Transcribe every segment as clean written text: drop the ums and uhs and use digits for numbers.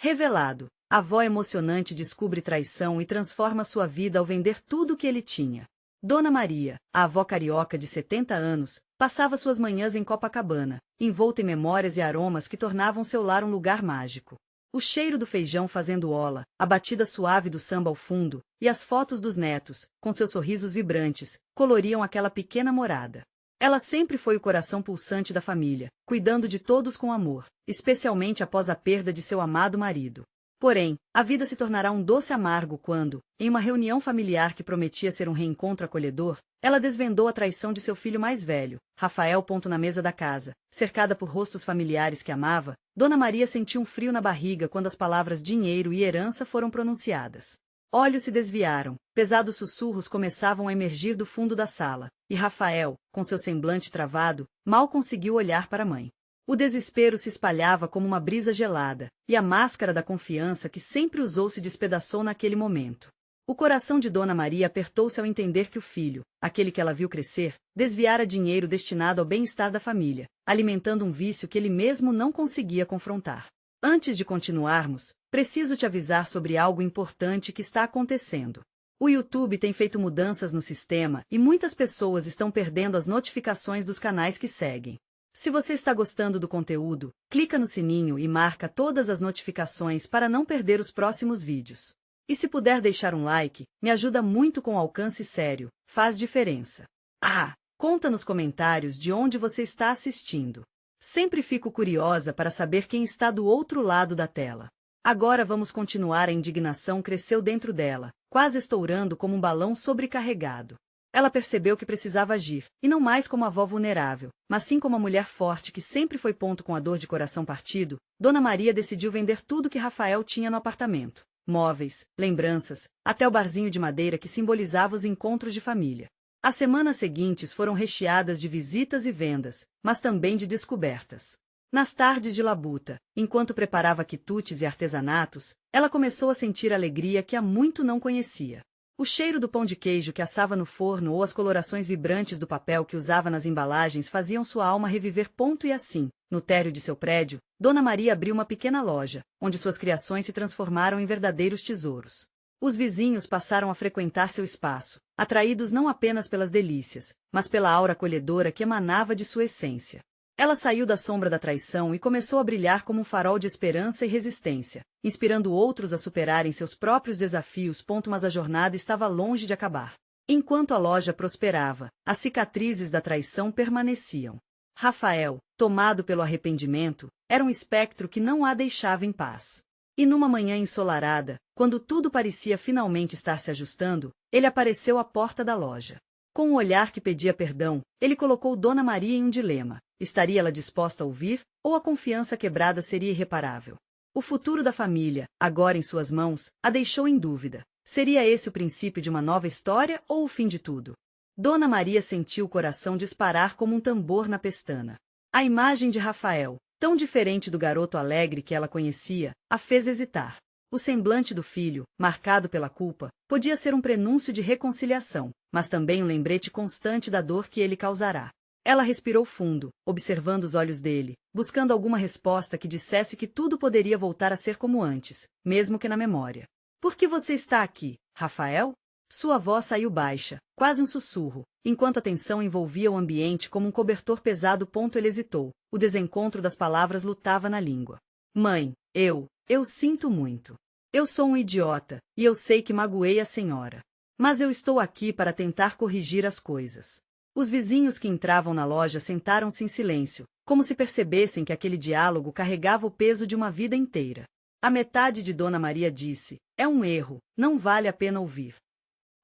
Revelado, a avó emocionante descobre traição e transforma sua vida ao vender tudo o que ele tinha. Dona Maria, a avó carioca de 70 anos, passava suas manhãs em Copacabana, envolta em memórias e aromas que tornavam seu lar um lugar mágico. O cheiro do feijão fazendo ola, a batida suave do samba ao fundo, e as fotos dos netos, com seus sorrisos vibrantes, coloriam aquela pequena morada. Ela sempre foi o coração pulsante da família, cuidando de todos com amor, especialmente após a perda de seu amado marido. Porém, a vida se tornará um doce amargo quando, em uma reunião familiar que prometia ser um reencontro acolhedor, ela desvendou a traição de seu filho mais velho, Rafael. Na mesa da casa, cercada por rostos familiares que amava, Dona Maria sentiu um frio na barriga quando as palavras dinheiro e herança foram pronunciadas. Olhos se desviaram, pesados sussurros começavam a emergir do fundo da sala, e Rafael, com seu semblante travado, mal conseguiu olhar para a mãe. O desespero se espalhava como uma brisa gelada, e a máscara da confiança que sempre usou se despedaçou naquele momento. O coração de Dona Maria apertou-se ao entender que o filho, aquele que ela viu crescer, desviara dinheiro destinado ao bem-estar da família, alimentando um vício que ele mesmo não conseguia confrontar. Antes de continuarmos, preciso te avisar sobre algo importante que está acontecendo. O YouTube tem feito mudanças no sistema e muitas pessoas estão perdendo as notificações dos canais que seguem. Se você está gostando do conteúdo, clica no sininho e marca todas as notificações para não perder os próximos vídeos. E se puder deixar um like, me ajuda muito com alcance sério, faz diferença. Conta nos comentários de onde você está assistindo. Sempre fico curiosa para saber quem está do outro lado da tela. Agora vamos continuar. A indignação cresceu dentro dela, quase estourando como um balão sobrecarregado. Ela percebeu que precisava agir, e não mais como a avó vulnerável, mas sim como a mulher forte que sempre foi. Com a dor de coração partido, Dona Maria decidiu vender tudo que Rafael tinha no apartamento. Móveis, lembranças, até o barzinho de madeira que simbolizava os encontros de família. As semanas seguintes foram recheadas de visitas e vendas, mas também de descobertas. Nas tardes de labuta, enquanto preparava quitutes e artesanatos, ela começou a sentir alegria que há muito não conhecia. O cheiro do pão de queijo que assava no forno ou as colorações vibrantes do papel que usava nas embalagens faziam sua alma reviver. E assim, no térreo de seu prédio, Dona Maria abriu uma pequena loja, onde suas criações se transformaram em verdadeiros tesouros. Os vizinhos passaram a frequentar seu espaço, atraídos não apenas pelas delícias, mas pela aura acolhedora que emanava de sua essência. Ela saiu da sombra da traição e começou a brilhar como um farol de esperança e resistência, inspirando outros a superarem seus próprios desafios. Mas a jornada estava longe de acabar. Enquanto a loja prosperava, as cicatrizes da traição permaneciam. Rafael, tomado pelo arrependimento, era um espectro que não a deixava em paz. E numa manhã ensolarada, quando tudo parecia finalmente estar se ajustando, ele apareceu à porta da loja. Com um olhar que pedia perdão, ele colocou Dona Maria em um dilema. Estaria ela disposta a ouvir, ou a confiança quebrada seria irreparável? O futuro da família, agora em suas mãos, a deixou em dúvida. Seria esse o princípio de uma nova história ou o fim de tudo? Dona Maria sentiu o coração disparar como um tambor na pestana. A imagem de Rafael, tão diferente do garoto alegre que ela conhecia, a fez hesitar. O semblante do filho, marcado pela culpa, podia ser um prenúncio de reconciliação, mas também um lembrete constante da dor que ele causará. Ela respirou fundo, observando os olhos dele, buscando alguma resposta que dissesse que tudo poderia voltar a ser como antes, mesmo que na memória. Por que você está aqui, Rafael? Sua voz saiu baixa, quase um sussurro, enquanto a tensão envolvia o ambiente como um cobertor pesado. Ele hesitou, o desencontro das palavras lutava na língua. Mãe, eu sinto muito. Eu sou um idiota, e eu sei que magoei a senhora. Mas eu estou aqui para tentar corrigir as coisas. Os vizinhos que entravam na loja sentaram-se em silêncio, como se percebessem que aquele diálogo carregava o peso de uma vida inteira. A metade de Dona Maria disse: é um erro, não vale a pena ouvir.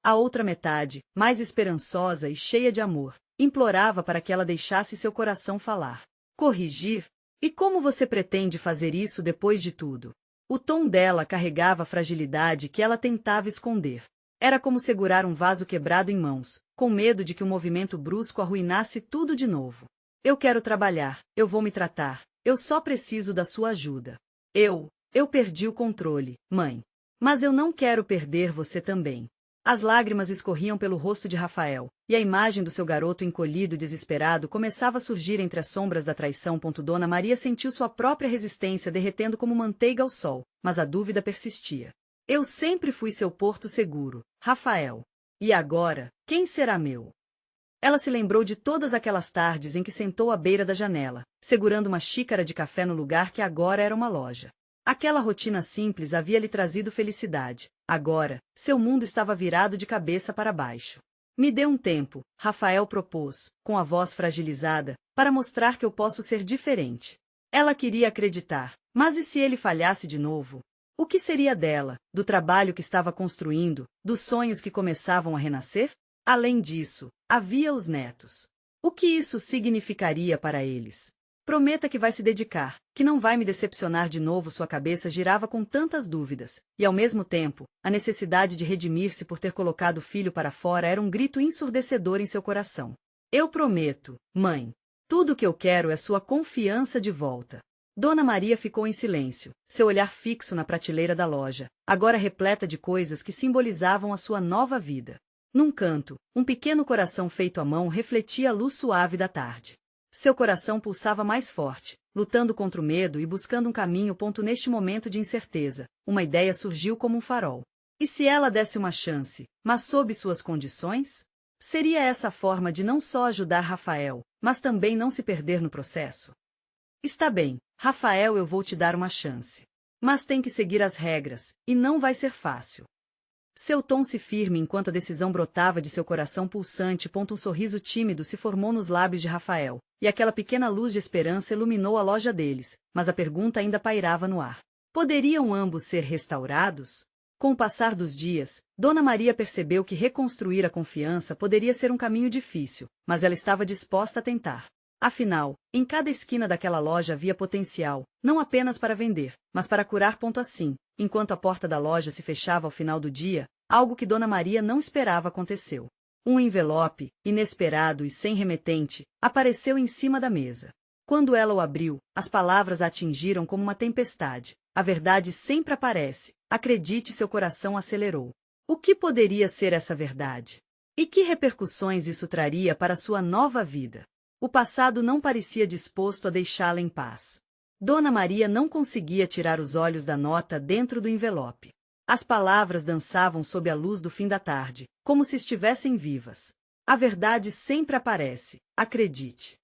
A outra metade, mais esperançosa e cheia de amor, implorava para que ela deixasse seu coração falar. Corrigir? E como você pretende fazer isso depois de tudo? O tom dela carregava a fragilidade que ela tentava esconder. Era como segurar um vaso quebrado em mãos, com medo de que um movimento brusco arruinasse tudo de novo. Eu quero trabalhar, eu vou me tratar, eu só preciso da sua ajuda. Eu perdi o controle, mãe. Mas eu não quero perder você também. As lágrimas escorriam pelo rosto de Rafael, e a imagem do seu garoto encolhido e desesperado começava a surgir entre as sombras da traição. Dona Maria sentiu sua própria resistência derretendo como manteiga ao sol, mas a dúvida persistia. Eu sempre fui seu porto seguro, Rafael. E agora, quem será meu? Ela se lembrou de todas aquelas tardes em que sentou à beira da janela, segurando uma xícara de café no lugar que agora era uma loja. Aquela rotina simples havia lhe trazido felicidade. Agora, seu mundo estava virado de cabeça para baixo. Me dê um tempo, Rafael propôs, com a voz fragilizada, para mostrar que eu posso ser diferente. Ela queria acreditar, mas e se ele falhasse de novo? O que seria dela, do trabalho que estava construindo, dos sonhos que começavam a renascer? Além disso, havia os netos. O que isso significaria para eles? Prometa que vai se dedicar, que não vai me decepcionar de novo. Sua cabeça girava com tantas dúvidas, e ao mesmo tempo, a necessidade de redimir-se por ter colocado o filho para fora era um grito ensurdecedor em seu coração. Eu prometo, mãe. Tudo o que eu quero é sua confiança de volta. Dona Maria ficou em silêncio, seu olhar fixo na prateleira da loja, agora repleta de coisas que simbolizavam a sua nova vida. Num canto, um pequeno coração feito à mão refletia a luz suave da tarde. Seu coração pulsava mais forte, lutando contra o medo e buscando um caminho. Neste momento de incerteza, uma ideia surgiu como um farol. E se ela desse uma chance, mas sob suas condições? Seria essa a forma de não só ajudar Rafael, mas também não se perder no processo? Está bem, Rafael, eu vou te dar uma chance. Mas tem que seguir as regras, e não vai ser fácil. Seu tom se firme enquanto a decisão brotava de seu coração pulsante. Um sorriso tímido se formou nos lábios de Rafael, e aquela pequena luz de esperança iluminou a loja deles, mas a pergunta ainda pairava no ar. Poderiam ambos ser restaurados? Com o passar dos dias, Dona Maria percebeu que reconstruir a confiança poderia ser um caminho difícil, mas ela estava disposta a tentar. Afinal, em cada esquina daquela loja havia potencial, não apenas para vender, mas para curar. Assim, enquanto a porta da loja se fechava ao final do dia, algo que Dona Maria não esperava aconteceu. Um envelope, inesperado e sem remetente, apareceu em cima da mesa. Quando ela o abriu, as palavras a atingiram como uma tempestade. A verdade sempre aparece. Acredite, seu coração acelerou. O que poderia ser essa verdade? E que repercussões isso traria para sua nova vida? O passado não parecia disposto a deixá-la em paz. Dona Maria não conseguia tirar os olhos da nota dentro do envelope. As palavras dançavam sob a luz do fim da tarde, como se estivessem vivas. A verdade sempre aparece, acredite.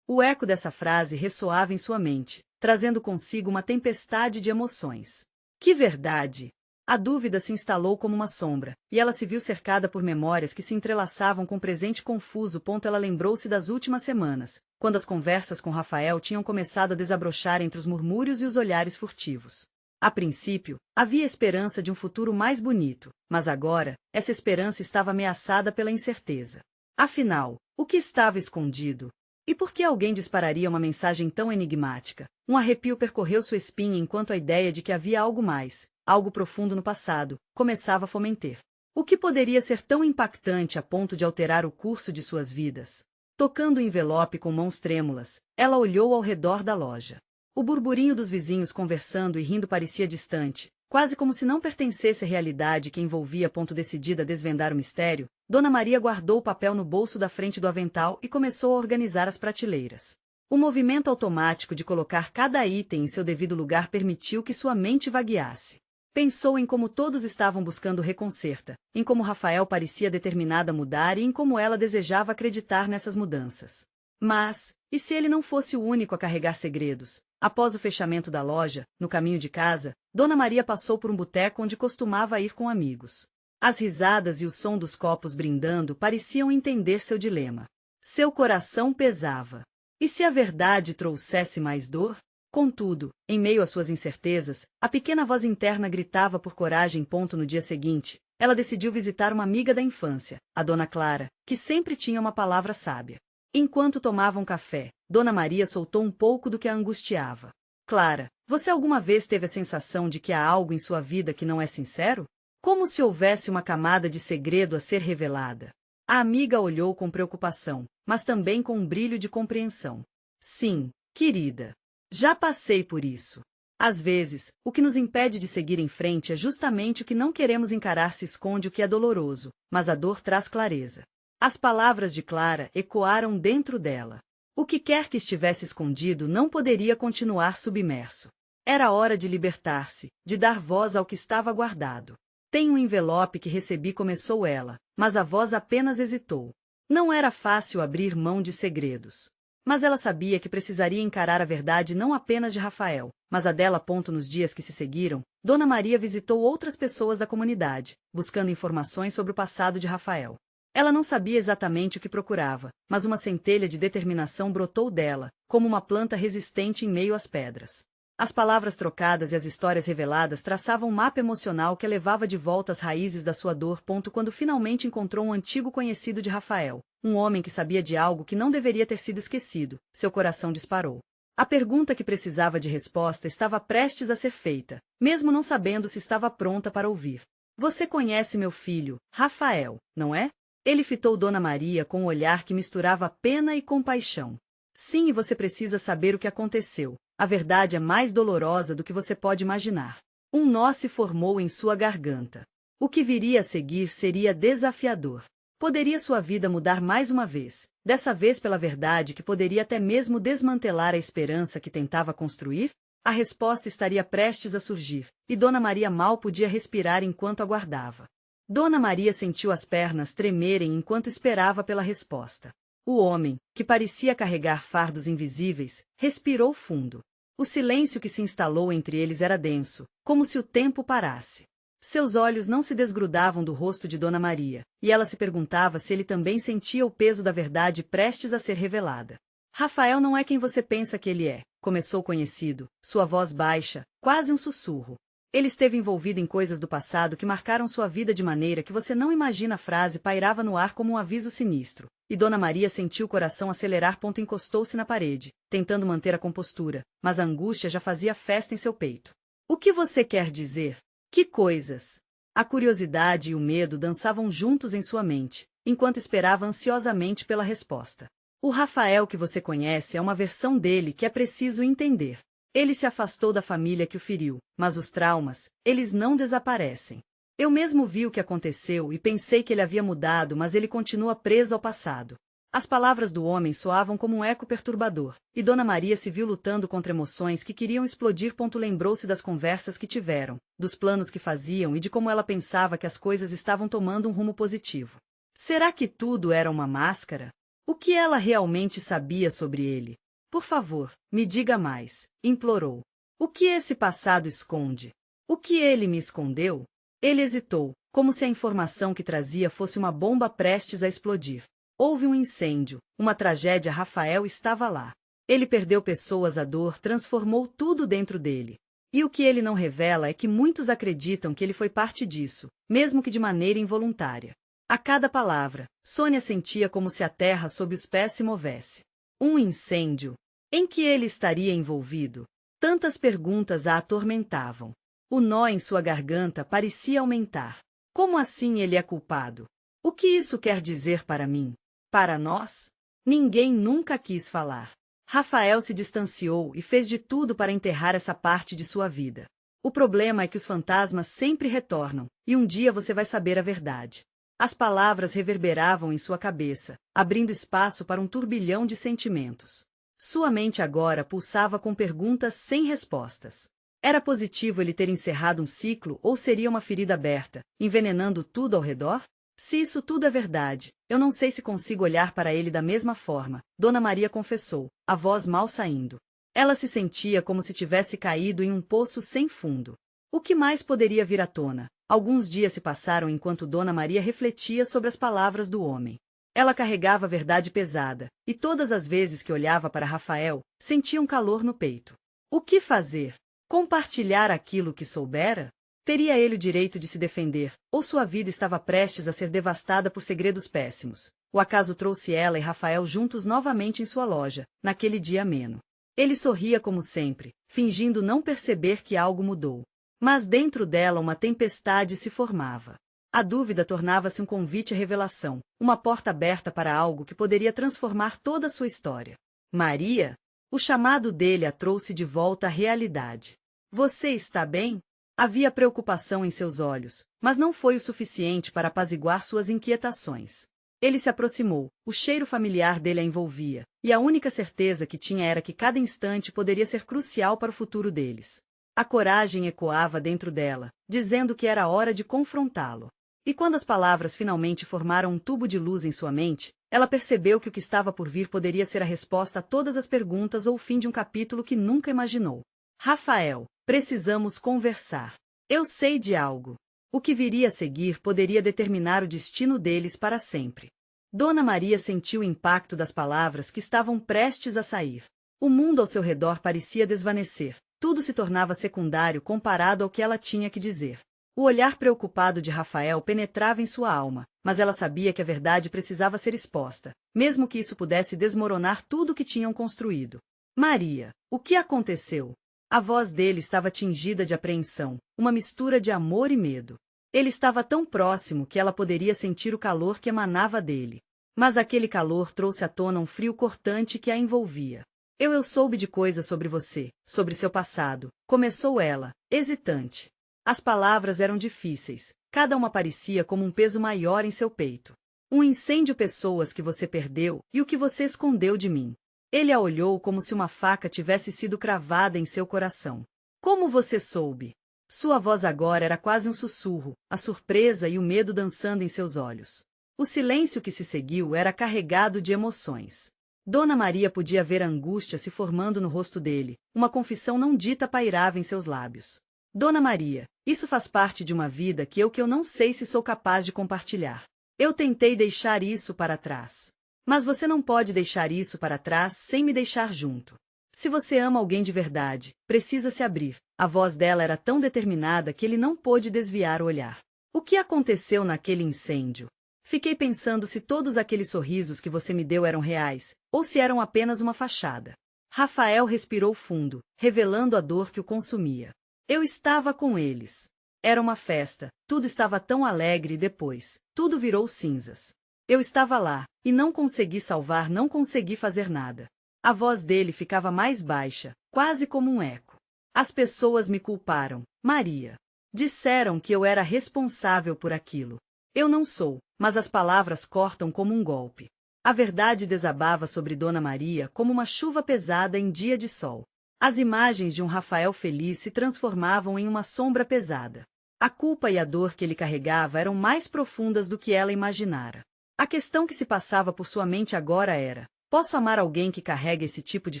O eco dessa frase ressoava em sua mente, trazendo consigo uma tempestade de emoções. Que verdade! A dúvida se instalou como uma sombra, e ela se viu cercada por memórias que se entrelaçavam com um presente confuso. Ela lembrou-se das últimas semanas, quando as conversas com Rafael tinham começado a desabrochar entre os murmúrios e os olhares furtivos. A princípio, havia esperança de um futuro mais bonito, mas agora, essa esperança estava ameaçada pela incerteza. Afinal, o que estava escondido? E por que alguém dispararia uma mensagem tão enigmática? Um arrepio percorreu sua espinha enquanto a ideia de que havia algo mais, algo profundo no passado, começava a fomentar. O que poderia ser tão impactante a ponto de alterar o curso de suas vidas? Tocando o envelope com mãos trêmulas, ela olhou ao redor da loja. O burburinho dos vizinhos conversando e rindo parecia distante, quase como se não pertencesse à realidade que envolvia. Decidida a desvendar o mistério, Dona Maria guardou o papel no bolso da frente do avental e começou a organizar as prateleiras. O movimento automático de colocar cada item em seu devido lugar permitiu que sua mente vagueasse. Pensou em como todos estavam buscando reconcerta, em como Rafael parecia determinado a mudar e em como ela desejava acreditar nessas mudanças. Mas, e se ele não fosse o único a carregar segredos? Após o fechamento da loja, no caminho de casa, Dona Maria passou por um boteco onde costumava ir com amigos. As risadas e o som dos copos brindando pareciam entender seu dilema. Seu coração pesava. E se a verdade trouxesse mais dor? Contudo, em meio às suas incertezas, a pequena voz interna gritava por coragem. No dia seguinte, ela decidiu visitar uma amiga da infância, a Dona Clara, que sempre tinha uma palavra sábia. Enquanto tomavam café, Dona Maria soltou um pouco do que a angustiava. Clara, você alguma vez teve a sensação de que há algo em sua vida que não é sincero? Como se houvesse uma camada de segredo a ser revelada. A amiga olhou com preocupação, mas também com um brilho de compreensão. Sim, querida. Já passei por isso. Às vezes, o que nos impede de seguir em frente é justamente o que não queremos encarar. Se esconde o que é doloroso, mas a dor traz clareza. As palavras de Clara ecoaram dentro dela. O que quer que estivesse escondido não poderia continuar submerso. Era hora de libertar-se, de dar voz ao que estava guardado. Tem um envelope que recebi, começou ela, mas a voz apenas hesitou. Não era fácil abrir mão de segredos. Mas ela sabia que precisaria encarar a verdade não apenas de Rafael, mas a dela. Nos dias que se seguiram, Dona Maria visitou outras pessoas da comunidade, buscando informações sobre o passado de Rafael. Ela não sabia exatamente o que procurava, mas uma centelha de determinação brotou dela, como uma planta resistente em meio às pedras. As palavras trocadas e as histórias reveladas traçavam um mapa emocional que a levava de volta às raízes da sua dor. Quando finalmente encontrou um antigo conhecido de Rafael, um homem que sabia de algo que não deveria ter sido esquecido, seu coração disparou. A pergunta que precisava de resposta estava prestes a ser feita, mesmo não sabendo se estava pronta para ouvir. Você conhece meu filho, Rafael, não é? Ele fitou Dona Maria com um olhar que misturava pena e compaixão. Sim, e você precisa saber o que aconteceu. A verdade é mais dolorosa do que você pode imaginar. Um nó se formou em sua garganta. O que viria a seguir seria desafiador. Poderia sua vida mudar mais uma vez, dessa vez pela verdade que poderia até mesmo desmantelar a esperança que tentava construir? A resposta estaria prestes a surgir, e Dona Maria mal podia respirar enquanto aguardava. Dona Maria sentiu as pernas tremerem enquanto esperava pela resposta. O homem, que parecia carregar fardos invisíveis, respirou fundo. O silêncio que se instalou entre eles era denso, como se o tempo parasse. Seus olhos não se desgrudavam do rosto de Dona Maria, e ela se perguntava se ele também sentia o peso da verdade prestes a ser revelada. Rafael não é quem você pensa que ele é, começou o conhecido, sua voz baixa, quase um sussurro. Ele esteve envolvido em coisas do passado que marcaram sua vida de maneira que você não imagina. A frase pairava no ar como um aviso sinistro, e Dona Maria sentiu o coração acelerar. Encostou-se na parede, tentando manter a compostura, mas a angústia já fazia festa em seu peito. O que você quer dizer? Que coisas? A curiosidade e o medo dançavam juntos em sua mente, enquanto esperava ansiosamente pela resposta. O Rafael que você conhece é uma versão dele que é preciso entender. Ele se afastou da família que o feriu, mas os traumas, eles não desaparecem. Eu mesmo vi o que aconteceu e pensei que ele havia mudado, mas ele continua preso ao passado. As palavras do homem soavam como um eco perturbador, e Dona Maria se viu lutando contra emoções que queriam explodir. Lembrou-se das conversas que tiveram, dos planos que faziam e de como ela pensava que as coisas estavam tomando um rumo positivo. Será que tudo era uma máscara? O que ela realmente sabia sobre ele? Por favor, me diga mais, implorou. O que esse passado esconde? O que ele me escondeu? Ele hesitou, como se a informação que trazia fosse uma bomba prestes a explodir. Houve um incêndio, uma tragédia. Rafael estava lá. Ele perdeu pessoas, a dor transformou tudo dentro dele. E o que ele não revela é que muitos acreditam que ele foi parte disso, mesmo que de maneira involuntária. A cada palavra, Sônia sentia como se a terra sob os pés se movesse. Um incêndio? Em que ele estaria envolvido? Tantas perguntas a atormentavam. O nó em sua garganta parecia aumentar. Como assim ele é culpado? O que isso quer dizer para mim? Para nós? Ninguém nunca quis falar. Rafael se distanciou e fez de tudo para enterrar essa parte de sua vida. O problema é que os fantasmas sempre retornam, e um dia você vai saber a verdade. As palavras reverberavam em sua cabeça, abrindo espaço para um turbilhão de sentimentos. Sua mente agora pulsava com perguntas sem respostas. Era positivo ele ter encerrado um ciclo ou seria uma ferida aberta, envenenando tudo ao redor? Se isso tudo é verdade, eu não sei se consigo olhar para ele da mesma forma, Dona Maria confessou, a voz mal saindo. Ela se sentia como se tivesse caído em um poço sem fundo. O que mais poderia vir à tona? Alguns dias se passaram enquanto Dona Maria refletia sobre as palavras do homem. Ela carregava a verdade pesada, e todas as vezes que olhava para Rafael, sentia um calor no peito. O que fazer? Compartilhar aquilo que soubera? Teria ele o direito de se defender, ou sua vida estava prestes a ser devastada por segredos péssimos? O acaso trouxe ela e Rafael juntos novamente em sua loja, naquele dia ameno. Ele sorria como sempre, fingindo não perceber que algo mudou. Mas dentro dela uma tempestade se formava. A dúvida tornava-se um convite à revelação, uma porta aberta para algo que poderia transformar toda a sua história. Maria? O chamado dele a trouxe de volta à realidade. Você está bem? Havia preocupação em seus olhos, mas não foi o suficiente para apaziguar suas inquietações. Ele se aproximou, o cheiro familiar dele a envolvia, e a única certeza que tinha era que cada instante poderia ser crucial para o futuro deles. A coragem ecoava dentro dela, dizendo que era hora de confrontá-lo. E quando as palavras finalmente formaram um tubo de luz em sua mente, ela percebeu que o que estava por vir poderia ser a resposta a todas as perguntas ou o fim de um capítulo que nunca imaginou. Rafael, precisamos conversar. Eu sei de algo. O que viria a seguir poderia determinar o destino deles para sempre. Dona Maria sentiu o impacto das palavras que estavam prestes a sair. O mundo ao seu redor parecia desvanecer. Tudo se tornava secundário comparado ao que ela tinha que dizer. O olhar preocupado de Rafael penetrava em sua alma, mas ela sabia que a verdade precisava ser exposta, mesmo que isso pudesse desmoronar tudo o que tinham construído. Maria, o que aconteceu? A voz dele estava tingida de apreensão, uma mistura de amor e medo. Ele estava tão próximo que ela poderia sentir o calor que emanava dele. Mas aquele calor trouxe à tona um frio cortante que a envolvia. Eu soube de coisas sobre você, sobre seu passado, começou ela, hesitante. As palavras eram difíceis, cada uma parecia como um peso maior em seu peito. Um incêndio, pessoas que você perdeu e o que você escondeu de mim. Ele a olhou como se uma faca tivesse sido cravada em seu coração. Como você soube? Sua voz agora era quase um sussurro, a surpresa e o medo dançando em seus olhos. O silêncio que se seguiu era carregado de emoções. Dona Maria podia ver a angústia se formando no rosto dele, uma confissão não dita pairava em seus lábios. Dona Maria, isso faz parte de uma vida que eu não sei se sou capaz de compartilhar. Eu tentei deixar isso para trás. Mas você não pode deixar isso para trás sem me deixar junto. Se você ama alguém de verdade, precisa se abrir. A voz dela era tão determinada que ele não pôde desviar o olhar. O que aconteceu naquele incêndio? Fiquei pensando se todos aqueles sorrisos que você me deu eram reais, ou se eram apenas uma fachada. Rafael respirou fundo, revelando a dor que o consumia. Eu estava com eles. Era uma festa, tudo estava tão alegre e depois, tudo virou cinzas. Eu estava lá, e não consegui salvar, não consegui fazer nada. A voz dele ficava mais baixa, quase como um eco. As pessoas me culparam, Maria. Disseram que eu era responsável por aquilo. Eu não sou, mas as palavras cortam como um golpe. A verdade desabava sobre Dona Maria como uma chuva pesada em dia de sol. As imagens de um Rafael feliz se transformavam em uma sombra pesada. A culpa e a dor que ele carregava eram mais profundas do que ela imaginara. A questão que se passava por sua mente agora era: posso amar alguém que carrega esse tipo de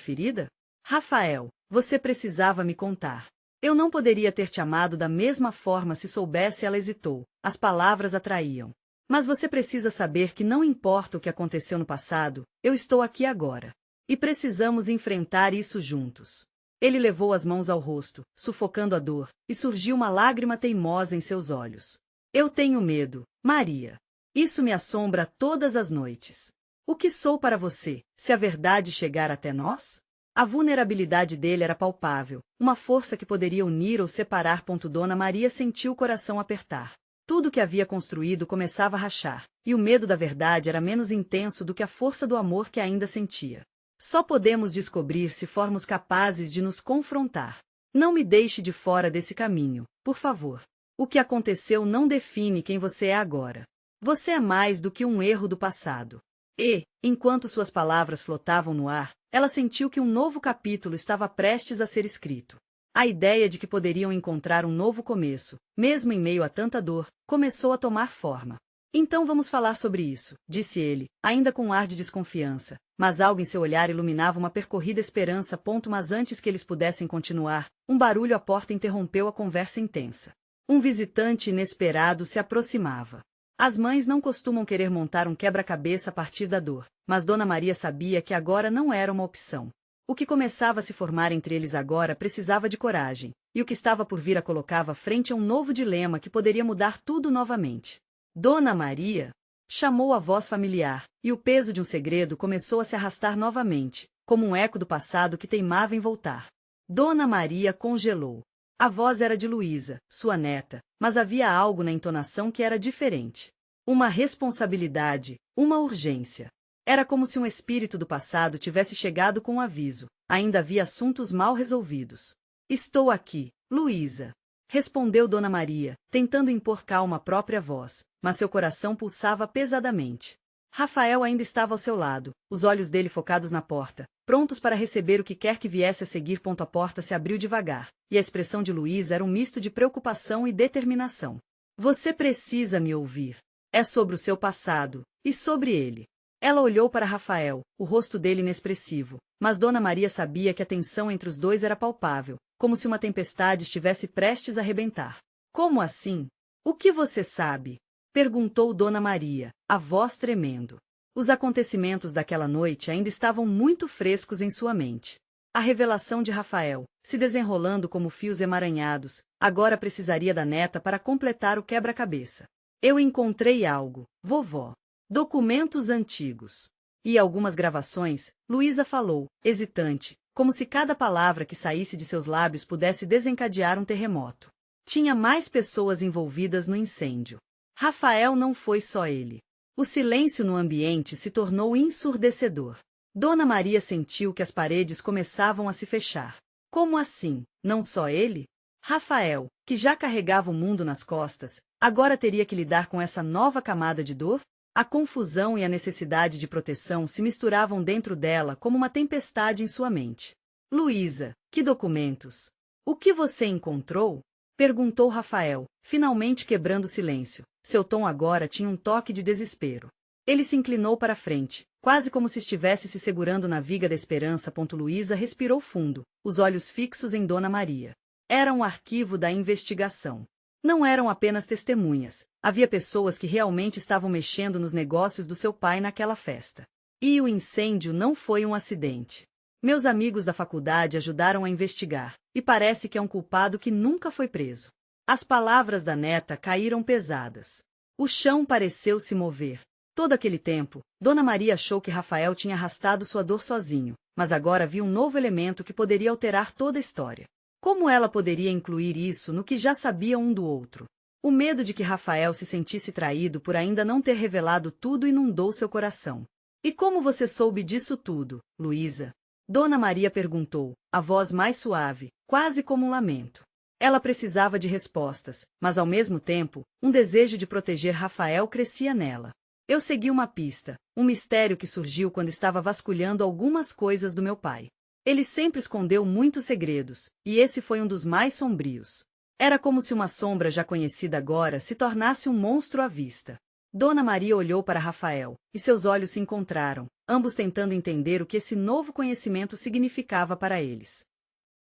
ferida? Rafael, você precisava me contar. Eu não poderia ter te amado da mesma forma se soubesse. Ela hesitou. As palavras atraíam. Mas você precisa saber que não importa o que aconteceu no passado, eu estou aqui agora. E precisamos enfrentar isso juntos. Ele levou as mãos ao rosto, sufocando a dor, e surgiu uma lágrima teimosa em seus olhos. Eu tenho medo, Maria. Isso me assombra todas as noites. O que sou para você, se a verdade chegar até nós? A vulnerabilidade dele era palpável, uma força que poderia unir ou separar. Dona Maria sentiu o coração apertar. Tudo que havia construído começava a rachar, e o medo da verdade era menos intenso do que a força do amor que ainda sentia. Só podemos descobrir se formos capazes de nos confrontar. Não me deixe de fora desse caminho, por favor. O que aconteceu não define quem você é agora. Você é mais do que um erro do passado. E, enquanto suas palavras flotavam no ar, ela sentiu que um novo capítulo estava prestes a ser escrito. A ideia de que poderiam encontrar um novo começo, mesmo em meio a tanta dor, começou a tomar forma. Então vamos falar sobre isso, disse ele, ainda com um ar de desconfiança, mas algo em seu olhar iluminava uma percorrida esperança. Mas antes que eles pudessem continuar, um barulho à porta interrompeu a conversa intensa. Um visitante inesperado se aproximava. As mães não costumam querer montar um quebra-cabeça a partir da dor, mas Dona Maria sabia que agora não era uma opção. O que começava a se formar entre eles agora precisava de coragem, e o que estava por vir a colocava frente a um novo dilema que poderia mudar tudo novamente. Dona Maria? Chamou a voz familiar, e o peso de um segredo começou a se arrastar novamente, como um eco do passado que teimava em voltar. Dona Maria congelou. A voz era de Luísa, sua neta, mas havia algo na entonação que era diferente. Uma responsabilidade, uma urgência. Era como se um espírito do passado tivesse chegado com um aviso. Ainda havia assuntos mal resolvidos. Estou aqui, Luísa. Respondeu Dona Maria, tentando impor calma à própria voz, mas seu coração pulsava pesadamente. Rafael ainda estava ao seu lado, os olhos dele focados na porta, prontos para receber o que quer que viesse a seguir. A porta se abriu devagar, e a expressão de Luísa era um misto de preocupação e determinação. Você precisa me ouvir. É sobre o seu passado, e sobre ele. Ela olhou para Rafael, o rosto dele inexpressivo, mas Dona Maria sabia que a tensão entre os dois era palpável, como se uma tempestade estivesse prestes a arrebentar. Como assim? O que você sabe? Perguntou Dona Maria, a voz tremendo. Os acontecimentos daquela noite ainda estavam muito frescos em sua mente. A revelação de Rafael, se desenrolando como fios emaranhados, agora precisaria da neta para completar o quebra-cabeça. Eu encontrei algo, vovó. Documentos antigos. E algumas gravações, Luísa falou, hesitante, como se cada palavra que saísse de seus lábios pudesse desencadear um terremoto. Tinha mais pessoas envolvidas no incêndio. Rafael não foi só ele. O silêncio no ambiente se tornou ensurdecedor. Dona Maria sentiu que as paredes começavam a se fechar. Como assim? Não só ele? Rafael, que já carregava o mundo nas costas, agora teria que lidar com essa nova camada de dor? A confusão e a necessidade de proteção se misturavam dentro dela como uma tempestade em sua mente. Luísa, que documentos? O que você encontrou? Perguntou Rafael, finalmente quebrando o silêncio. Seu tom agora tinha um toque de desespero. Ele se inclinou para a frente, quase como se estivesse se segurando na viga da esperança. Luísa respirou fundo, os olhos fixos em Dona Maria. Era um arquivo da investigação. Não eram apenas testemunhas, havia pessoas que realmente estavam mexendo nos negócios do seu pai naquela festa. E o incêndio não foi um acidente. Meus amigos da faculdade ajudaram a investigar, e parece que é um culpado que nunca foi preso. As palavras da neta caíram pesadas. O chão pareceu se mover. Todo aquele tempo, Dona Maria achou que Rafael tinha arrastado sua dor sozinho, mas agora viu um novo elemento que poderia alterar toda a história. Como ela poderia incluir isso no que já sabiam um do outro? O medo de que Rafael se sentisse traído por ainda não ter revelado tudo inundou seu coração. E como você soube disso tudo, Luísa? Dona Maria perguntou, a voz mais suave, quase como um lamento. Ela precisava de respostas, mas ao mesmo tempo, um desejo de proteger Rafael crescia nela. Eu segui uma pista, um mistério que surgiu quando estava vasculhando algumas coisas do meu pai. Ele sempre escondeu muitos segredos, e esse foi um dos mais sombrios. Era como se uma sombra já conhecida agora se tornasse um monstro à vista. Dona Maria olhou para Rafael, e seus olhos se encontraram, ambos tentando entender o que esse novo conhecimento significava para eles.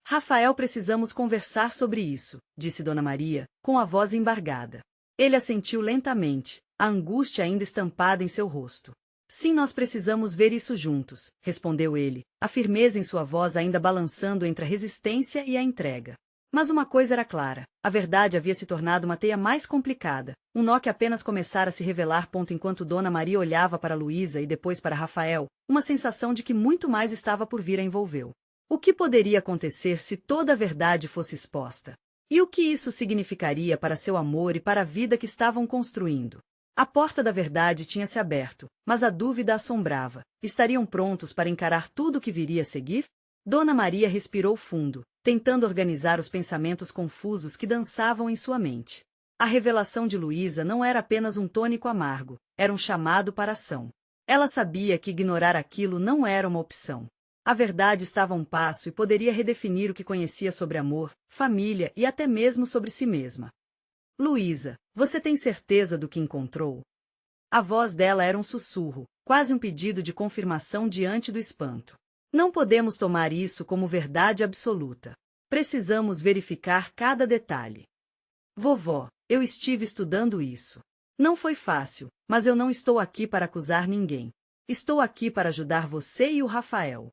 Rafael, precisamos conversar sobre isso, disse Dona Maria, com a voz embargada. Ele assentiu lentamente, a angústia ainda estampada em seu rosto. Sim, nós precisamos ver isso juntos, respondeu ele, a firmeza em sua voz ainda balançando entre a resistência e a entrega. Mas uma coisa era clara, a verdade havia se tornado uma teia mais complicada, um nó que apenas começara a se revelar. Enquanto Dona Maria olhava para Luísa e depois para Rafael, uma sensação de que muito mais estava por vir a envolveu. O que poderia acontecer se toda a verdade fosse exposta? E o que isso significaria para seu amor e para a vida que estavam construindo? A porta da verdade tinha se aberto, mas a dúvida assombrava. Estariam prontos para encarar tudo o que viria a seguir? Dona Maria respirou fundo, tentando organizar os pensamentos confusos que dançavam em sua mente. A revelação de Luísa não era apenas um tônico amargo, era um chamado para ação. Ela sabia que ignorar aquilo não era uma opção. A verdade estava a um passo e poderia redefinir o que conhecia sobre amor, família e até mesmo sobre si mesma. Luísa, você tem certeza do que encontrou? A voz dela era um sussurro, quase um pedido de confirmação diante do espanto. Não podemos tomar isso como verdade absoluta. Precisamos verificar cada detalhe. Vovó, eu estive estudando isso. Não foi fácil, mas eu não estou aqui para acusar ninguém. Estou aqui para ajudar você e o Rafael.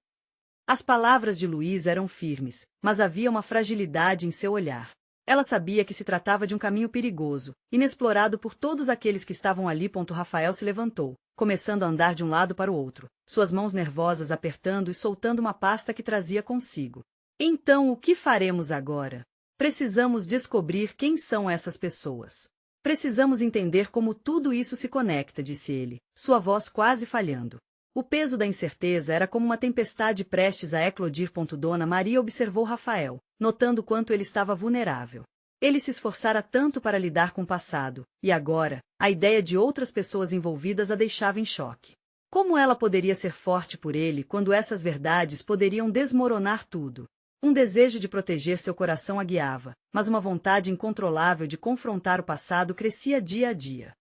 As palavras de Luísa eram firmes, mas havia uma fragilidade em seu olhar. Ela sabia que se tratava de um caminho perigoso, inexplorado por todos aqueles que estavam ali. Rafael se levantou, começando a andar de um lado para o outro, suas mãos nervosas apertando e soltando uma pasta que trazia consigo. Então o que faremos agora? Precisamos descobrir quem são essas pessoas. Precisamos entender como tudo isso se conecta, disse ele, sua voz quase falhando. O peso da incerteza era como uma tempestade prestes a eclodir. Dona Maria observou Rafael, notando quanto ele estava vulnerável. Ele se esforçara tanto para lidar com o passado, e agora, a ideia de outras pessoas envolvidas a deixava em choque. Como ela poderia ser forte por ele quando essas verdades poderiam desmoronar tudo? Um desejo de proteger seu coração a guiava, mas uma vontade incontrolável de confrontar o passado crescia dia a dia.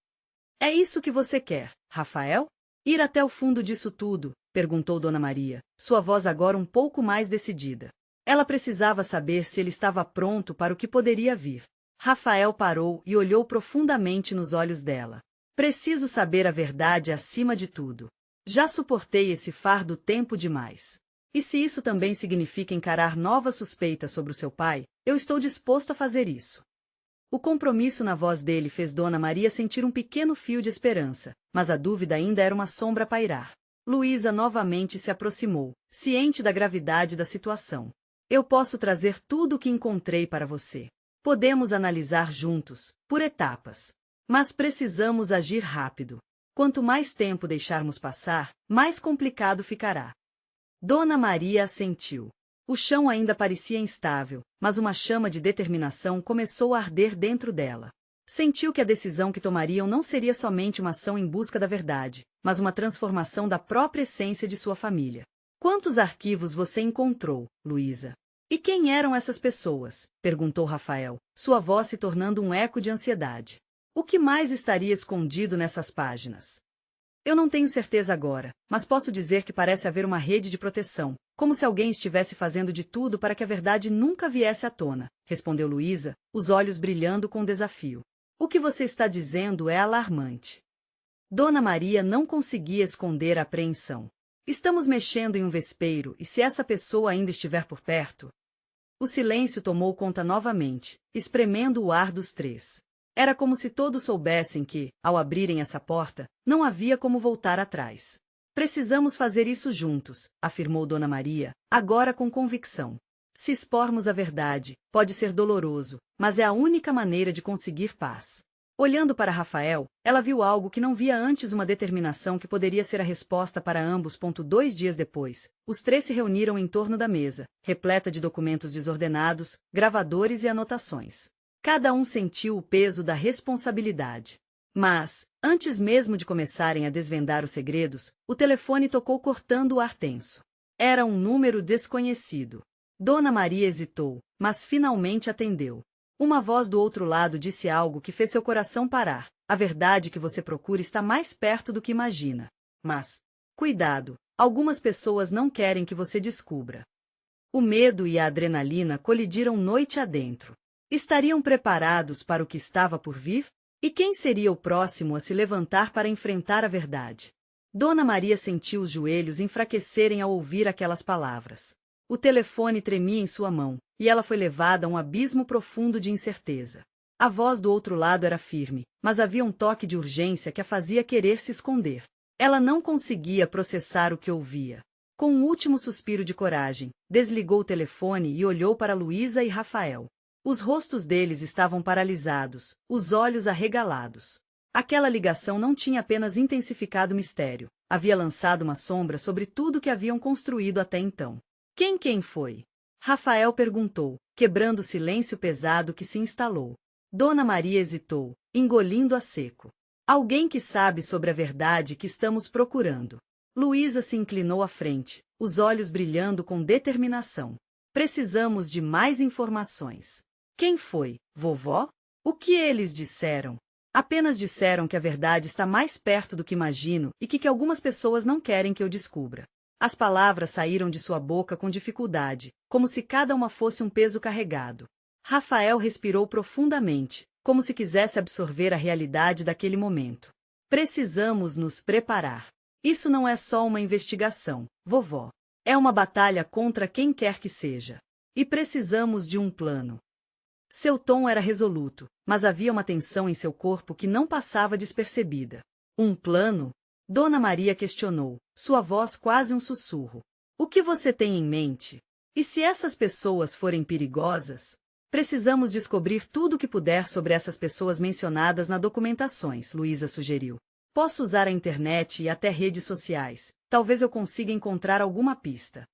É isso que você quer, Rafael? Ir até o fundo disso tudo? Perguntou Dona Maria, sua voz agora um pouco mais decidida. Ela precisava saber se ele estava pronto para o que poderia vir. Rafael parou e olhou profundamente nos olhos dela. Preciso saber a verdade acima de tudo. Já suportei esse fardo tempo demais. E se isso também significa encarar novas suspeitas sobre o seu pai, eu estou disposto a fazer isso. O compromisso na voz dele fez Dona Maria sentir um pequeno fio de esperança, mas a dúvida ainda era uma sombra a pairar. Luísa novamente se aproximou, ciente da gravidade da situação. Eu posso trazer tudo o que encontrei para você. Podemos analisar juntos, por etapas. Mas precisamos agir rápido. Quanto mais tempo deixarmos passar, mais complicado ficará. Dona Maria assentiu. O chão ainda parecia instável, mas uma chama de determinação começou a arder dentro dela. Sentiu que a decisão que tomariam não seria somente uma ação em busca da verdade, mas uma transformação da própria essência de sua família. Quantos arquivos você encontrou, Luísa? E quem eram essas pessoas? Perguntou Rafael, sua voz se tornando um eco de ansiedade. O que mais estaria escondido nessas páginas? Eu não tenho certeza agora, mas posso dizer que parece haver uma rede de proteção, como se alguém estivesse fazendo de tudo para que a verdade nunca viesse à tona, respondeu Luísa, os olhos brilhando com desafio. O que você está dizendo é alarmante. Dona Maria não conseguia esconder a apreensão. Estamos mexendo em um vespeiro e se essa pessoa ainda estiver por perto... O silêncio tomou conta novamente, espremendo o ar dos três. Era como se todos soubessem que, ao abrirem essa porta, não havia como voltar atrás. Precisamos fazer isso juntos, afirmou Dona Maria, agora com convicção. Se expormos a verdade, pode ser doloroso, mas é a única maneira de conseguir paz. Olhando para Rafael, ela viu algo que não via antes, uma determinação que poderia ser a resposta para ambos. 2 dias depois, os três se reuniram em torno da mesa, repleta de documentos desordenados, gravadores e anotações. Cada um sentiu o peso da responsabilidade. Mas, antes mesmo de começarem a desvendar os segredos, o telefone tocou cortando o ar tenso. Era um número desconhecido. Dona Maria hesitou, mas finalmente atendeu. Uma voz do outro lado disse algo que fez seu coração parar. A verdade que você procura está mais perto do que imagina. Mas, cuidado, algumas pessoas não querem que você descubra. O medo e a adrenalina colidiram noite adentro. Estariam preparados para o que estava por vir? E quem seria o próximo a se levantar para enfrentar a verdade? Dona Maria sentiu os joelhos enfraquecerem ao ouvir aquelas palavras. O telefone tremia em sua mão, e ela foi levada a um abismo profundo de incerteza. A voz do outro lado era firme, mas havia um toque de urgência que a fazia querer se esconder. Ela não conseguia processar o que ouvia. Com um último suspiro de coragem, desligou o telefone e olhou para Luísa e Rafael. Os rostos deles estavam paralisados, os olhos arregalados. Aquela ligação não tinha apenas intensificado o mistério, havia lançado uma sombra sobre tudo que haviam construído até então. Quem foi? Rafael perguntou, quebrando o silêncio pesado que se instalou. Dona Maria hesitou, engolindo a seco. Alguém que sabe sobre a verdade que estamos procurando. Luísa se inclinou à frente, os olhos brilhando com determinação. Precisamos de mais informações. Quem foi, vovó? O que eles disseram? Apenas disseram que a verdade está mais perto do que imagino e que algumas pessoas não querem que eu descubra. As palavras saíram de sua boca com dificuldade, como se cada uma fosse um peso carregado. Rafael respirou profundamente, como se quisesse absorver a realidade daquele momento. Precisamos nos preparar. Isso não é só uma investigação, vovó. É uma batalha contra quem quer que seja. E precisamos de um plano. Seu tom era resoluto, mas havia uma tensão em seu corpo que não passava despercebida. Um plano? Dona Maria questionou, sua voz quase um sussurro. O que você tem em mente? E se essas pessoas forem perigosas? Precisamos descobrir tudo o que puder sobre essas pessoas mencionadas nas documentações, Luísa sugeriu. Posso usar a internet e até redes sociais, talvez eu consiga encontrar alguma pista.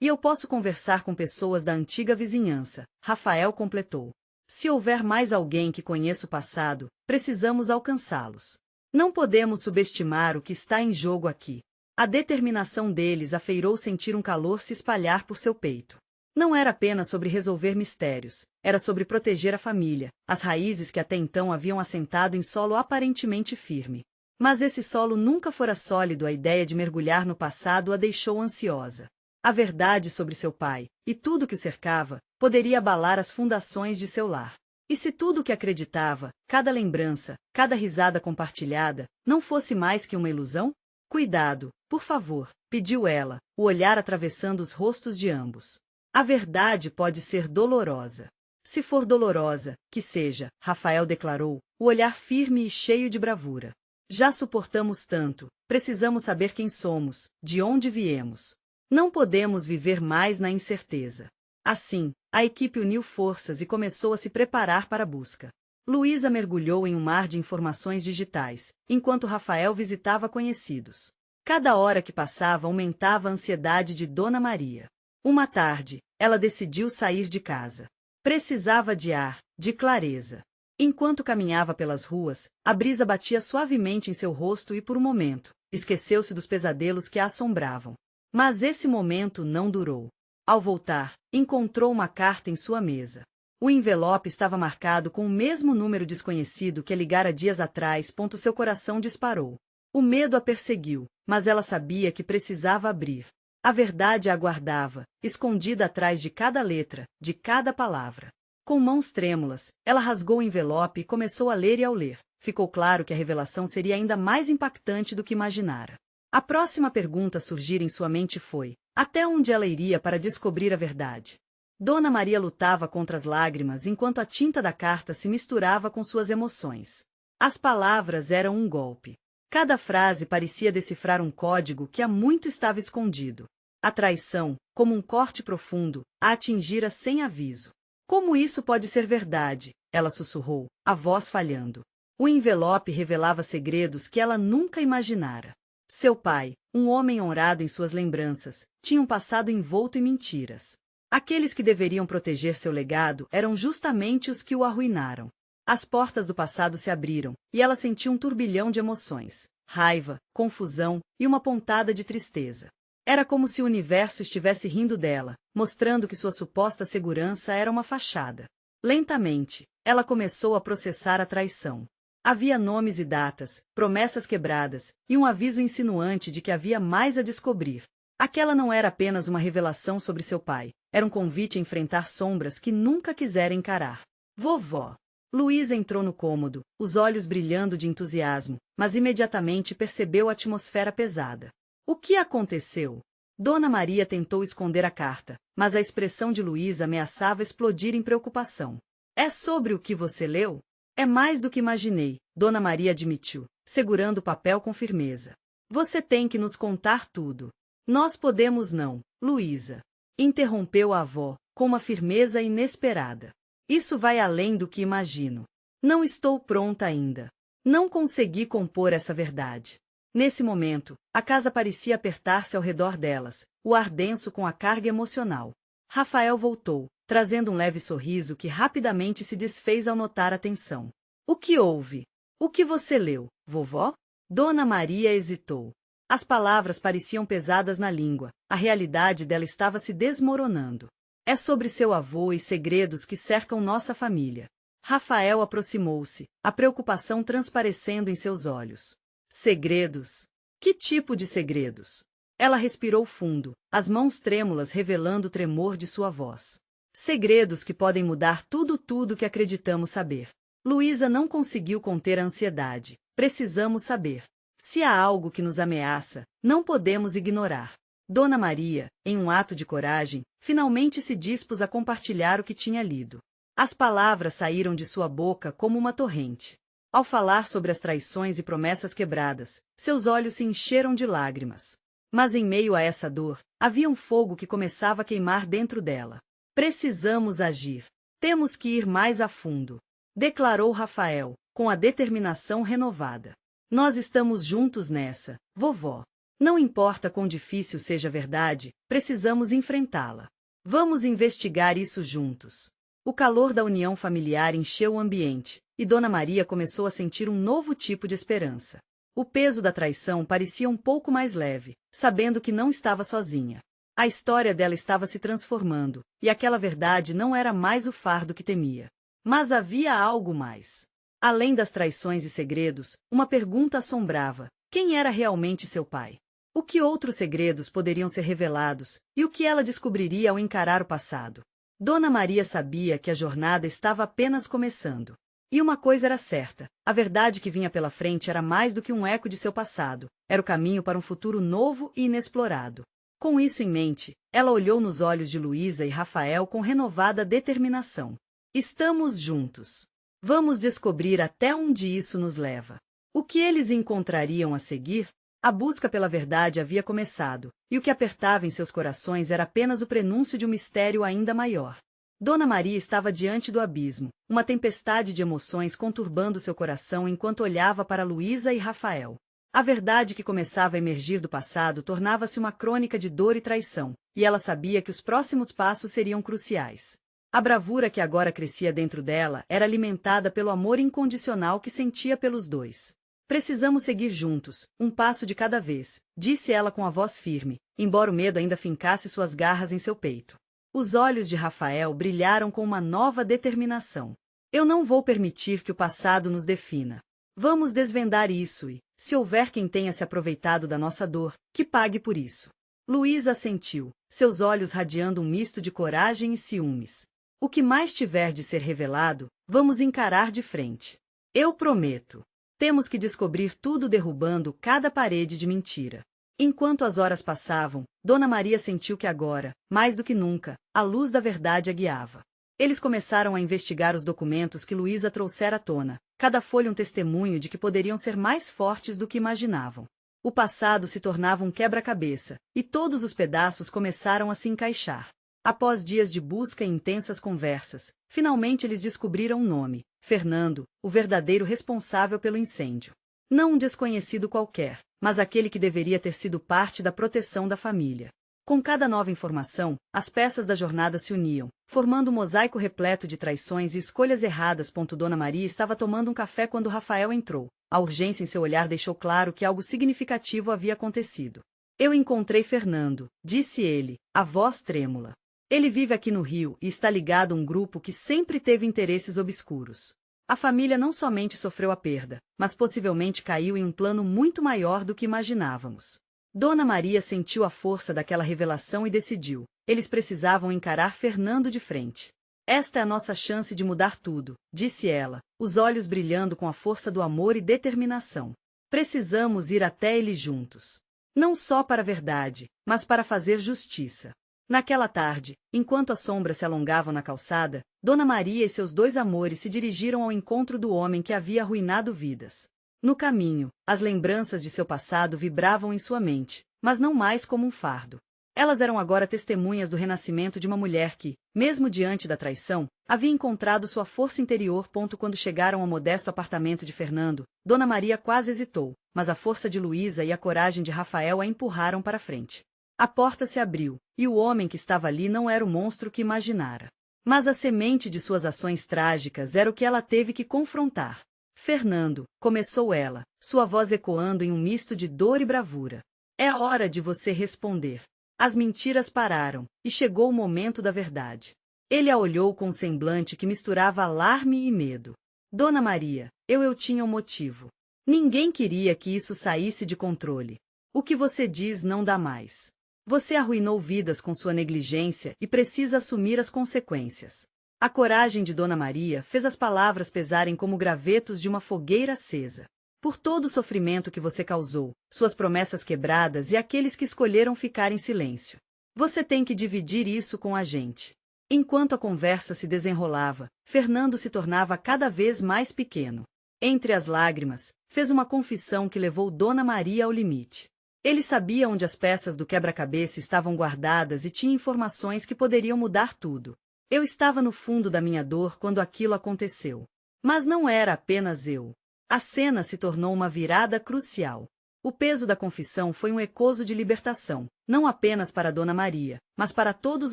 E eu posso conversar com pessoas da antiga vizinhança, Rafael completou. Se houver mais alguém que conheça o passado, precisamos alcançá-los. Não podemos subestimar o que está em jogo aqui. A determinação deles a fez sentir um calor se espalhar por seu peito. Não era apenas sobre resolver mistérios, era sobre proteger a família, as raízes que até então haviam assentado em solo aparentemente firme. Mas esse solo nunca fora sólido, a ideia de mergulhar no passado a deixou ansiosa. A verdade sobre seu pai, e tudo que o cercava, poderia abalar as fundações de seu lar. E se tudo o que acreditava, cada lembrança, cada risada compartilhada, não fosse mais que uma ilusão? Cuidado, por favor, pediu ela, o olhar atravessando os rostos de ambos. A verdade pode ser dolorosa. Se for dolorosa, que seja, Rafael declarou, o olhar firme e cheio de bravura. Já suportamos tanto, precisamos saber quem somos, de onde viemos. Não podemos viver mais na incerteza. Assim, a equipe uniu forças e começou a se preparar para a busca. Luísa mergulhou em um mar de informações digitais, enquanto Rafael visitava conhecidos. Cada hora que passava aumentava a ansiedade de Dona Maria. Uma tarde, ela decidiu sair de casa. Precisava de ar, de clareza. Enquanto caminhava pelas ruas, a brisa batia suavemente em seu rosto e, por um momento, esqueceu-se dos pesadelos que a assombravam. Mas esse momento não durou. Ao voltar, encontrou uma carta em sua mesa. O envelope estava marcado com o mesmo número desconhecido que a ligara dias atrás. Seu coração disparou. O medo a perseguiu, mas ela sabia que precisava abrir. A verdade a aguardava, escondida atrás de cada letra, de cada palavra. Com mãos trêmulas, ela rasgou o envelope e começou a ler, e ao ler, ficou claro que a revelação seria ainda mais impactante do que imaginara. A próxima pergunta a surgir em sua mente foi: até onde ela iria para descobrir a verdade? Dona Maria lutava contra as lágrimas enquanto a tinta da carta se misturava com suas emoções. As palavras eram um golpe. Cada frase parecia decifrar um código que há muito estava escondido. A traição, como um corte profundo, a atingira sem aviso. Como isso pode ser verdade? Ela sussurrou, a voz falhando. O envelope revelava segredos que ela nunca imaginara. Seu pai, um homem honrado em suas lembranças, tinha um passado envolto em mentiras. Aqueles que deveriam proteger seu legado eram justamente os que o arruinaram. As portas do passado se abriram, e ela sentiu um turbilhão de emoções, raiva, confusão e uma pontada de tristeza. Era como se o universo estivesse rindo dela, mostrando que sua suposta segurança era uma fachada. Lentamente, ela começou a processar a traição. Havia nomes e datas, promessas quebradas, e um aviso insinuante de que havia mais a descobrir. Aquela não era apenas uma revelação sobre seu pai, era um convite a enfrentar sombras que nunca quisera encarar. Vovó. Luísa entrou no cômodo, os olhos brilhando de entusiasmo, mas imediatamente percebeu a atmosfera pesada. O que aconteceu? Dona Maria tentou esconder a carta, mas a expressão de Luísa ameaçava explodir em preocupação. É sobre o que você leu? É mais do que imaginei, Dona Maria admitiu, segurando o papel com firmeza. Você tem que nos contar tudo. Nós podemos não, Luísa. Interrompeu a avó, com uma firmeza inesperada. Isso vai além do que imagino. Não estou pronta ainda. Não consegui compor essa verdade. Nesse momento, a casa parecia apertar-se ao redor delas, o ar denso com a carga emocional. Rafael voltou, trazendo um leve sorriso que rapidamente se desfez ao notar a tensão. O que houve? O que você leu, vovó? Dona Maria hesitou. As palavras pareciam pesadas na língua, a realidade dela estava se desmoronando. É sobre seu avô e segredos que cercam nossa família. Rafael aproximou-se, a preocupação transparecendo em seus olhos. Segredos? Que tipo de segredos? Ela respirou fundo, as mãos trêmulas revelando o tremor de sua voz. Segredos que podem mudar tudo que acreditamos saber. Luísa não conseguiu conter a ansiedade. Precisamos saber. Se há algo que nos ameaça, não podemos ignorar. Dona Maria, em um ato de coragem, finalmente se dispôs a compartilhar o que tinha lido. As palavras saíram de sua boca como uma torrente. Ao falar sobre as traições e promessas quebradas, seus olhos se encheram de lágrimas. Mas em meio a essa dor, havia um fogo que começava a queimar dentro dela. Precisamos agir. Temos que ir mais a fundo, declarou Rafael, com a determinação renovada. Nós estamos juntos nessa, vovó. Não importa quão difícil seja a verdade, precisamos enfrentá-la. Vamos investigar isso juntos. O calor da união familiar encheu o ambiente, e Dona Maria começou a sentir um novo tipo de esperança. O peso da traição parecia um pouco mais leve, sabendo que não estava sozinha. A história dela estava se transformando, e aquela verdade não era mais o fardo que temia. Mas havia algo mais. Além das traições e segredos, uma pergunta assombrava: quem era realmente seu pai? O que outros segredos poderiam ser revelados, e o que ela descobriria ao encarar o passado? Dona Maria sabia que a jornada estava apenas começando. E uma coisa era certa: a verdade que vinha pela frente era mais do que um eco de seu passado, era o caminho para um futuro novo e inexplorado. Com isso em mente, ela olhou nos olhos de Luísa e Rafael com renovada determinação. Estamos juntos. Vamos descobrir até onde isso nos leva. O que eles encontrariam a seguir? A busca pela verdade havia começado, e o que apertava em seus corações era apenas o prenúncio de um mistério ainda maior. Dona Maria estava diante do abismo, uma tempestade de emoções conturbando seu coração enquanto olhava para Luísa e Rafael. A verdade que começava a emergir do passado tornava-se uma crônica de dor e traição, e ela sabia que os próximos passos seriam cruciais. A bravura que agora crescia dentro dela era alimentada pelo amor incondicional que sentia pelos dois. Precisamos seguir juntos, um passo de cada vez, disse ela com a voz firme, embora o medo ainda fincasse suas garras em seu peito. Os olhos de Rafael brilharam com uma nova determinação. Eu não vou permitir que o passado nos defina. Vamos desvendar isso e, se houver quem tenha se aproveitado da nossa dor, que pague por isso. Luísa assentiu, seus olhos radiando um misto de coragem e ciúmes. O que mais tiver de ser revelado, vamos encarar de frente. Eu prometo. Temos que descobrir tudo derrubando cada parede de mentira. Enquanto as horas passavam, Dona Maria sentiu que agora, mais do que nunca, a luz da verdade a guiava. Eles começaram a investigar os documentos que Luísa trouxera à tona, cada folha um testemunho de que poderiam ser mais fortes do que imaginavam. O passado se tornava um quebra-cabeça, e todos os pedaços começaram a se encaixar. Após dias de busca e intensas conversas, finalmente eles descobriram um nome: Fernando, o verdadeiro responsável pelo incêndio. Não um desconhecido qualquer, mas aquele que deveria ter sido parte da proteção da família. Com cada nova informação, as peças da jornada se uniam, formando um mosaico repleto de traições e escolhas erradas. Dona Maria estava tomando um café quando Rafael entrou. A urgência em seu olhar deixou claro que algo significativo havia acontecido. Eu encontrei Fernando, disse ele, a voz trêmula. Ele vive aqui no Rio e está ligado a um grupo que sempre teve interesses obscuros. A família não somente sofreu a perda, mas possivelmente caiu em um plano muito maior do que imaginávamos. Dona Maria sentiu a força daquela revelação e decidiu: eles precisavam encarar Fernando de frente. Esta é a nossa chance de mudar tudo, disse ela, os olhos brilhando com a força do amor e determinação. Precisamos ir até ele juntos. Não só para a verdade, mas para fazer justiça. Naquela tarde, enquanto as sombras se alongavam na calçada, Dona Maria e seus dois amores se dirigiram ao encontro do homem que havia arruinado vidas. No caminho, as lembranças de seu passado vibravam em sua mente, mas não mais como um fardo. Elas eram agora testemunhas do renascimento de uma mulher que, mesmo diante da traição, havia encontrado sua força interior. Quando chegaram ao modesto apartamento de Fernando, Dona Maria quase hesitou, mas a força de Luísa e a coragem de Rafael a empurraram para frente. A porta se abriu, e o homem que estava ali não era o monstro que imaginara. Mas a semente de suas ações trágicas era o que ela teve que confrontar. Fernando, começou ela, sua voz ecoando em um misto de dor e bravura. É hora de você responder. As mentiras pararam, e chegou o momento da verdade. Ele a olhou com um semblante que misturava alarme e medo. Dona Maria, eu tinha um motivo. Ninguém queria que isso saísse de controle. O que você diz não dá mais. Você arruinou vidas com sua negligência e precisa assumir as consequências. A coragem de Dona Maria fez as palavras pesarem como gravetos de uma fogueira acesa. Por todo o sofrimento que você causou, suas promessas quebradas e aqueles que escolheram ficar em silêncio. Você tem que dividir isso com a gente. Enquanto a conversa se desenrolava, Fernando se tornava cada vez mais pequeno. Entre as lágrimas, fez uma confissão que levou Dona Maria ao limite. Ele sabia onde as peças do quebra-cabeça estavam guardadas e tinha informações que poderiam mudar tudo. Eu estava no fundo da minha dor quando aquilo aconteceu. Mas não era apenas eu. A cena se tornou uma virada crucial. O peso da confissão foi um ecoso de libertação, não apenas para Dona Maria, mas para todos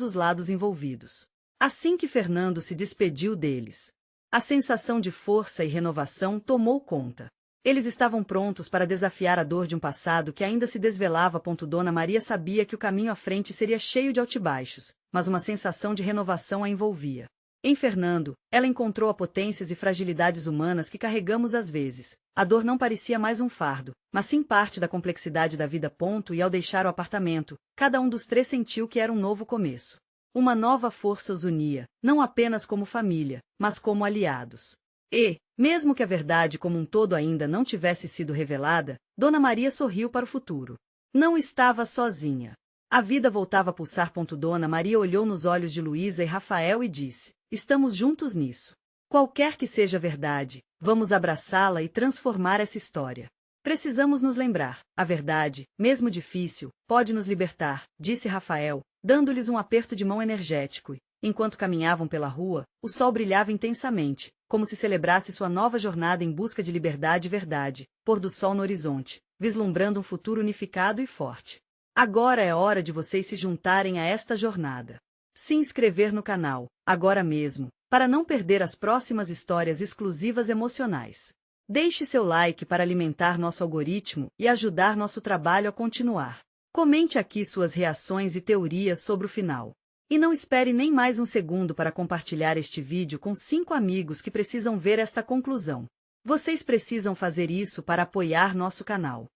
os lados envolvidos. Assim que Fernando se despediu deles, a sensação de força e renovação tomou conta. Eles estavam prontos para desafiar a dor de um passado que ainda se desvelava. Dona Maria sabia que o caminho à frente seria cheio de altibaixos, mas uma sensação de renovação a envolvia. Em Fernando, ela encontrou as potências e fragilidades humanas que carregamos às vezes. A dor não parecia mais um fardo, mas sim parte da complexidade da vida. E ao deixar o apartamento, cada um dos três sentiu que era um novo começo. Uma nova força os unia, não apenas como família, mas como aliados. E, mesmo que a verdade como um todo ainda não tivesse sido revelada, Dona Maria sorriu para o futuro. Não estava sozinha. A vida voltava a pulsar. Dona Maria olhou nos olhos de Luísa e Rafael e disse: estamos juntos nisso. Qualquer que seja a verdade, vamos abraçá-la e transformar essa história. Precisamos nos lembrar, a verdade, mesmo difícil, pode nos libertar, disse Rafael, dando-lhes um aperto de mão energético. Enquanto caminhavam pela rua, o sol brilhava intensamente, como se celebrasse sua nova jornada em busca de liberdade e verdade, pôr do sol no horizonte, vislumbrando um futuro unificado e forte. Agora é hora de vocês se juntarem a esta jornada. Se inscrever no canal, agora mesmo, para não perder as próximas histórias exclusivas emocionais. Deixe seu like para alimentar nosso algoritmo e ajudar nosso trabalho a continuar. Comente aqui suas reações e teorias sobre o final. E não espere nem mais um segundo para compartilhar este vídeo com 5 amigos que precisam ver esta conclusão. Vocês precisam fazer isso para apoiar nosso canal.